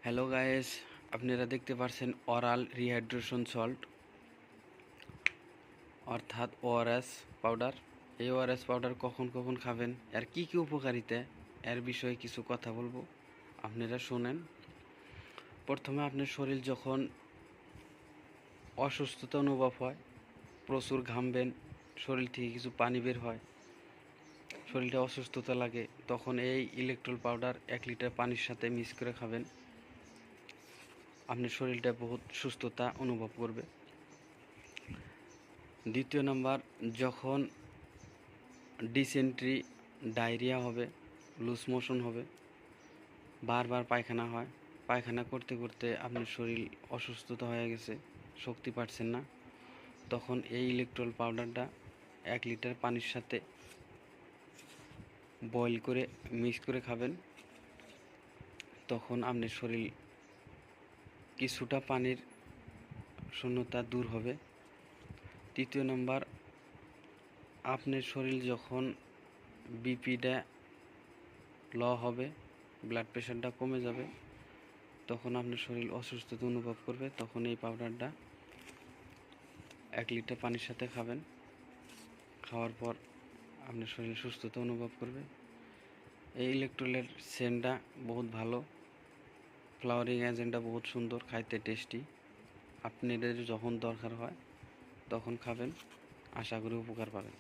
Hello guys, আপনারা দেখতে পাচ্ছেন অরাল রিহাইড্রেশন সল্ট অর্থাৎ ওআরএস পাউডার। এই ওআরএস পাউডার কখন কখন খাবেন, এর কি কি উপকারিতা, এর বিষয়ে কিছু কথা বলবো, আপনারা শুনেন। প্রথমে আপনার শরীর যখন অসুস্থতা অনুভব হয়, প্রচুর ঘামবেন, শরীর থেকে কিছু পানি বের হয়, শরীরটা অসুস্থতা লাগে, তখন এই ইলেকট্রল পাউডার 1 লিটার পানির সাথে মিক্স করে খাবেন। আপনার শরীরটা বহুত সুস্থতা অনুভব করবে। দ্বিতীয় নাম্বার, যখন ডিসেন্ট্রি, ডায়রিয়া হবে, লুজ মোশন হবে, বারবার পায়খানা হয়, পায়খানা করতে করতে আপনার শরীর অসুস্থতা হয়ে গেছে, শক্তি পাচ্ছেন না, তখন এই ইলেকট্রল পাউডারটা 1 লিটার পানির সাথে বয়েল করে মিক্স করে খাবেন। তখন আপনার শরীর কিছুটা পানির শূন্যতা দূর হবে। তৃতীয় নাম্বার, আপনার শরীর যখন বিপিটা ল হবে, ব্লাড প্রেশারটা কমে যাবে, তখন আপনার শরীর অসুস্থতা অনুভব করবে, তখন এই পাউডারটা 1 লিটার পানির সাথে খাবেন। খাওয়ার পর আপনার শরীর সুস্থতা অনুভব করবে। এই ইলেকট্রোলের সেন্টটা বহুত ভালো, ফ্লাওয়ারিং এজেন্টটা বহুত সুন্দর, খাইতে টেস্টি। আপনাদের যখন দরকার হয় তখন খাবেন, আশা করি উপকার পাবেন।